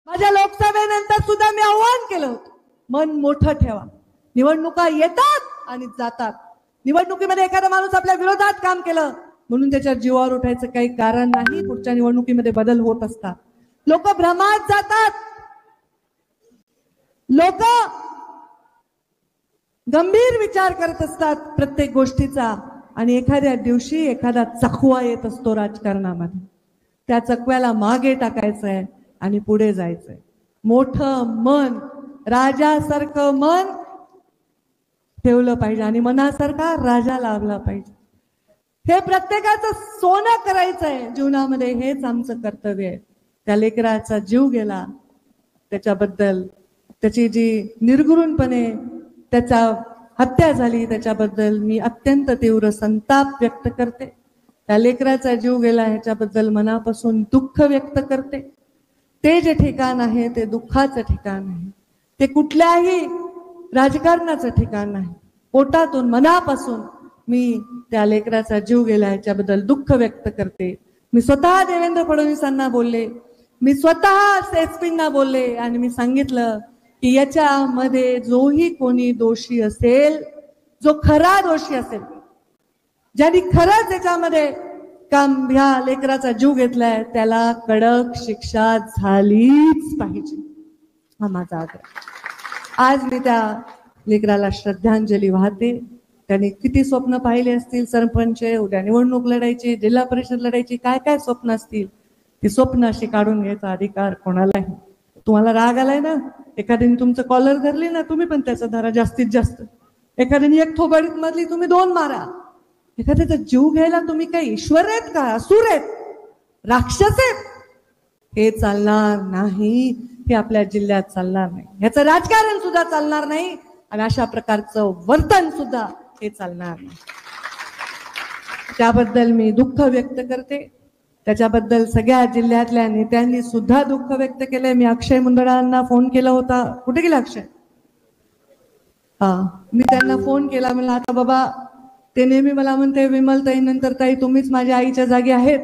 माझ्या लोकसभेनंतर सुद्धा मी आव्हान केलं होतं, मन मोठं ठेवा. निवडणुका येतात आणि जातात. निवडणुकीमध्ये एखादा माणूस आपल्या विरोधात काम केलं म्हणून त्याच्या जीवावर उठायचं काही कारण नाही. पुढच्या निवडणुकीमध्ये बदल होत असतात. लोक भ्रमात जातात. लोक गंभीर विचार करत असतात प्रत्येक गोष्टीचा आणि एखाद्या दिवशी एखादा चकवा येत असतो राजकारणामध्ये. त्या चकव्याला मागे टाकायचंय आणि पुढे जायचंय. मोठं मन, राजासारखं मन ठेवलं पाहिजे आणि मनासारखा राजा लाभला पाहिजे. हे प्रत्येकाचं सोनं करायचंय जीवनामध्ये. हेच आमचं कर्तव्य आहे. त्या लेकराचा जीव गेला त्याच्याबद्दल, त्याची जी निर्घृणपणे त्याचा हत्या झाली त्याच्याबद्दल मी अत्यंत तीव्र संताप व्यक्त करते. त्या लेकराचा जीव गेला ह्याच्याबद्दल मनापासून दुःख व्यक्त करते. ते जे ठिकाण आहे ते दुःखाचं ठिकाण आहे. ते कुठल्याही राजकारणाचं ठिकाण नाही. पोटातून मनापासून मी त्या लेकराचा जीव गेला ह्याच्याबद्दल दुःख व्यक्त करते. मी स्वतः देवेंद्र फडणवीसांना बोलले, मी स्वतः एसपींना बोलले आणि मी सांगितलं की याच्यामध्ये जोही कोणी दोषी असेल, जो खरा दोषी असेल, ज्यांनी खरंच याच्यामध्ये ह्या लेकराचा जीव घेतलाय त्याला कडक शिक्षा झालीच पाहिजे हा माझा आग्रह. आज मी त्या लेकराला श्रद्धांजली वाहते. त्यांनी किती स्वप्न पाहिले असतील, सरपंच, उद्या निवडणूक लढायची, जिल्हा परिषद लढायची, काय काय स्वप्न असतील, ती स्वप्न अशी काढून घ्यायचा अधिकार कोणालाही. तुम्हाला राग आलाय ना, एखाद्याने तुमचं कॉलर धरली ना, तुम्ही पण त्याचा धरा जास्तीत जास्त. एखाद्याने एक थोबाडीत मारली, तुम्ही 2 मारा. एखाद्याचा जीव घ्यायला तुम्ही काय ईश्वर आहेत का, असुर आहेत, राक्षस आहेत? हे चालणार नाही. हे आपल्या जिल्ह्यात चालणार नाही. ह्याचं राजकारण सुद्धा चालणार नाही आणि अशा प्रकारचं वर्तन सुद्धा हे चालणार नाही. त्याबद्दल मी दुःख व्यक्त करते. त्याच्याबद्दल सगळ्या जिल्ह्यातल्या नेत्यांनी सुद्धा दुःख व्यक्त केलंय. मी अक्षय मुंदडांना फोन केला होता. कुठे गेला अक्षय? मी त्यांना फोन केला. म्हणलं आता बाबा, ते नेहमी मला म्हणते विमलताई नंतर ताई तुम्हीच माझ्या आईच्या जागी आहेत.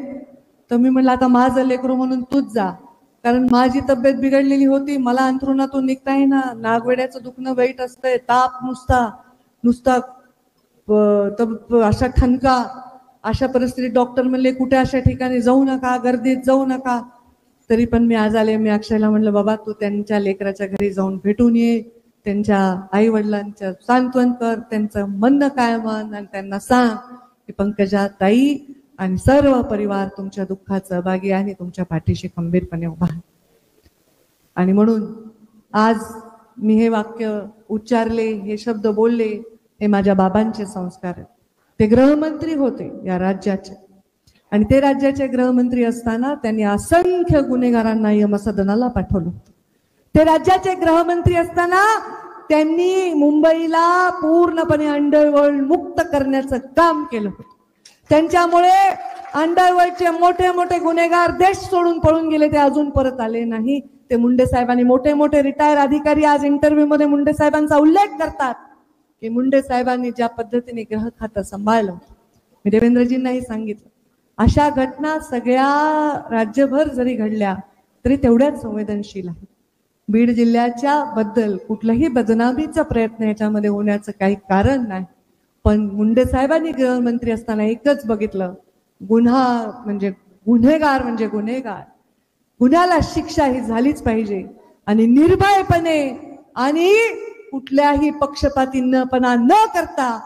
तर मी म्हणलं आता माझं लेकरू म्हणून तूच जा, कारण माझी तब्येत बिघडलेली होती. मला अंथरुणातून निघता येईना. नागवेड्याचं दुखणं वाईट असतंय, ताप नुसता अशा ठणका. अशा परिस्थितीत डॉक्टर म्हणले कुठे अशा ठिकाणी जाऊ नका, गर्दीत जाऊ नका. तरी पण मी आज आले. मी अक्षयला म्हणलं बाबा तू त्यांच्या लेकराच्या घरी जाऊन भेटून ये, त्यांच्या आई वडिलांचं सांत्वन कर, त्यांचं म्हणणं काय मान आणि त्यांना सांग की पंकजा ताई आणि सर्व परिवार तुमच्या दुःखात सहभागी आहे, तुमच्या पाठीशी खंबीरपणे उभा आहे. आणि म्हणून आज मी हे वाक्य उच्चारले, हे शब्द बोलले, हे माझ्या बाबांचे संस्कार आहेत. ते गृहमंत्री होते या राज्याचे आणि ते राज्याचे गृहमंत्री असताना त्यांनी असंख्य गुन्हेगारांना यमसदनाला पाठवलं. ते राज्याचे गृहमंत्री असताना त्यांनी मुंबईला पूर्णपणे अंडरवर्ल्ड मुक्त करण्याचं काम केलं होतं. त्यांच्यामुळे अंडरवर्ल्डचे मोठे मोठे गुन्हेगार देश सोडून पळून गेले, ते अजून परत आले नाही. ते मुंडे साहेबांनी, मोठे मोठे रिटायर अधिकारी आज इंटरव्ह्यू मध्ये मुंडे साहेबांचा उल्लेख करतात की मुंडे साहेबांनी ज्या पद्धतीने ग्रह खातं सांभाळलं. मी देवेंद्रजींनाही सांगितलं, अशा घटना सगळ्या राज्यभर जरी घडल्या तरी तेवढ्याच संवेदनशील आहे. बीड जिल्ह्याच्या बद्दल कुठलाही बदनामीचा प्रयत्न याच्यामध्ये होण्याचं काही कारण नाही. पण मुंडे साहेबांनी गृहमंत्री असताना एकच बघितलं, गुन्हा म्हणजे गुन्हेगार म्हणजे गुन्हेगार, गुन्ह्याला शिक्षा ही झालीच पाहिजे आणि निर्भयपणे आणि कुठल्याही पक्षपातीपणा न करता